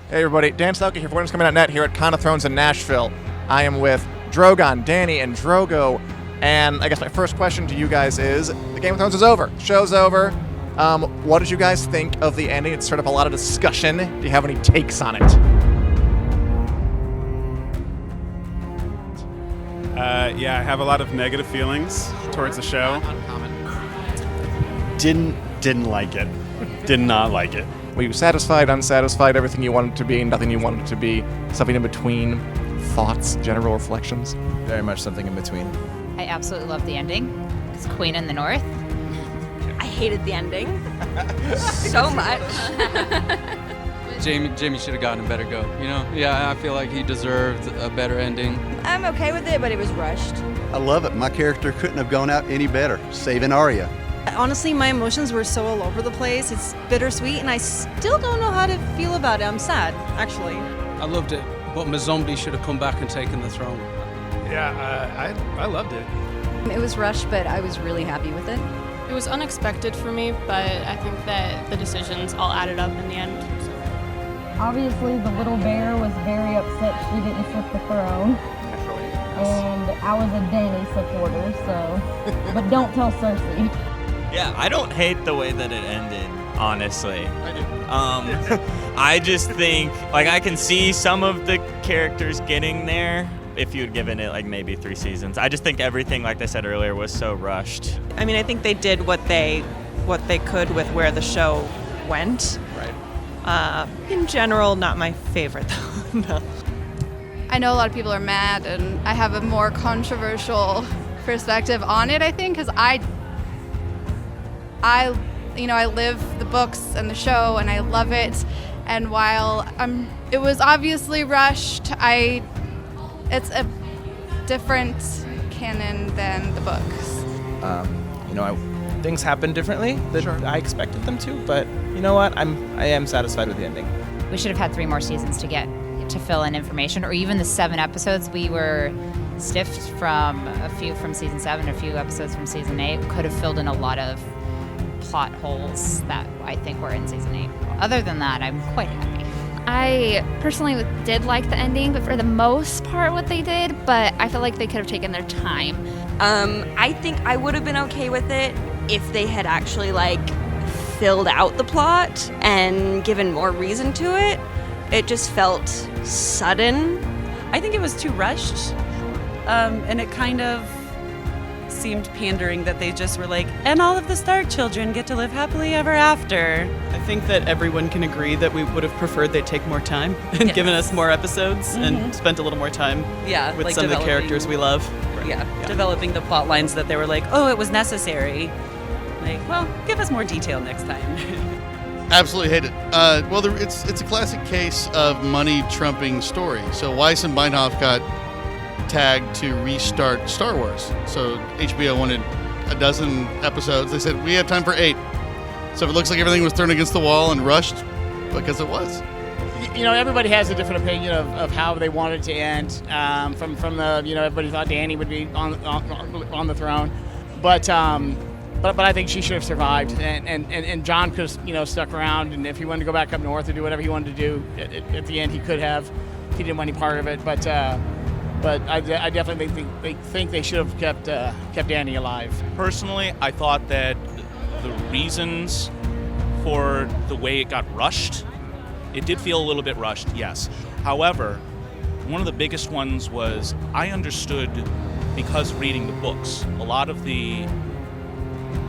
Hey everybody, Dan Stelka here for WinnersComing.net here at Con of Thrones in Nashville. I am with Drogon, Danny, and Drogo, and I guess my first question to you guys is, the Game of Thrones is over. Show's over. What did you guys think of the ending? It's sort of a lot of discussion. Do you have any takes on it? Yeah, I have a lot of negative feelings towards the show. Didn't like it. Did not like it. Were you satisfied, unsatisfied, everything you wanted it to be, nothing you wanted it to be, something in between, thoughts, general reflections? Very much something in between. I absolutely love the ending. It's Queen in the North. I hated the ending so much. Jamie should have gotten a better go, you know? Yeah, I feel like he deserved a better ending. I'm okay with it, but it was rushed. I love it. My character couldn't have gone out any better, saving Arya. Honestly, my emotions were so all over the place. It's bittersweet, and I still don't know how to feel about it. I'm sad, actually. I loved it, but Mzombie should have come back and taken the throne. Yeah, I loved it. It was rushed, but I was really happy with it. It was unexpected for me, but I think that the decisions all added up in the end. So. Obviously, the little bear was very upset she didn't flip the throne. And I was a Dany supporter, so. But don't tell Cersei. Yeah, I don't hate the way that it ended, honestly. I do. I just think, like, I can see some of the characters getting there if you had given it, like, maybe 3 seasons. I just think everything, like I said earlier, was so rushed. I mean, I think they did what they could with where the show went. Right. In general, not my favorite, though. No. I know a lot of people are mad, and I have a more controversial perspective on it, I think, because I live the books and the show, and I love it. And while it was obviously rushed, it's a different canon than the books. Things happened differently than I expected them to, but you know what? I am satisfied with the ending. We should have had 3 more seasons to fill in information, or even the 7 episodes we were stiffed from, a few from season 7, a few episodes from season 8. Could have filled in a lot of plot holes that I think were in season 8. Other than that, I'm quite happy. I personally did like the ending, but for the most part what they did, but I feel like they could have taken their time. I think I would have been okay with it if they had actually, filled out the plot and given more reason to it. It just felt sudden. I think it was too rushed, and it kind of seemed pandering that they just were like, and all of the Stark children get to live happily ever after. I think that everyone can agree that we would have preferred they'd take more time and given us more episodes and spent a little more time with some of the characters we love. Developing the plot lines that they were like, oh, it was necessary. Well, give us more detail next time. Absolutely hate it. It's a classic case of money trumping story. So Weiss and Beinhoff got tagged to restart Star Wars. So HBO wanted a dozen episodes. They said, we have time for 8. So it looks like everything was thrown against the wall and rushed because it was. Everybody has a different opinion of how they wanted it to end. From the, everybody thought Dany would be on the throne. But I think she should have survived, and Jon could have stuck around, and if he wanted to go back up north or do whatever he wanted to do, at the end he could have. He didn't want any part of it, but I definitely think they should have kept Dany alive. Personally, I thought that the reasons for the way it got rushed, it did feel a little bit rushed, yes. However, one of the biggest ones was I understood, because reading the books, a lot of the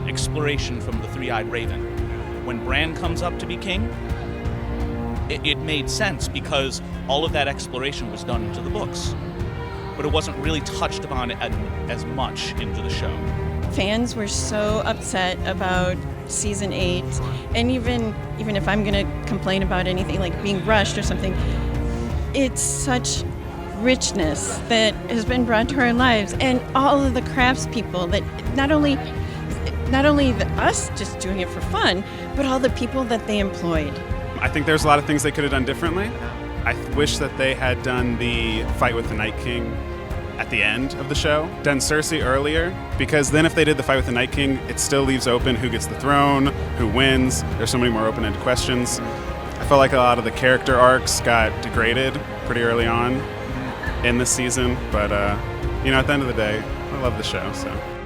exploration from the Three-Eyed Raven. When Bran comes up to be king, it made sense because all of that exploration was done into the books. But it wasn't really touched upon as much into the show. Fans were so upset about season 8, and even if I'm going to complain about anything like being rushed or something, it's such richness that has been brought to our lives, and all of the craftspeople that not only us just doing it for fun, but all the people that they employed. I think there's a lot of things they could have done differently. I wish that they had done the fight with the Night King at the end of the show, done Cersei earlier, because then if they did the fight with the Night King, it still leaves open who gets the throne, who wins. There's so many more open-ended questions. I felt like a lot of the character arcs got degraded pretty early on in the season, but at the end of the day, I love the show, so.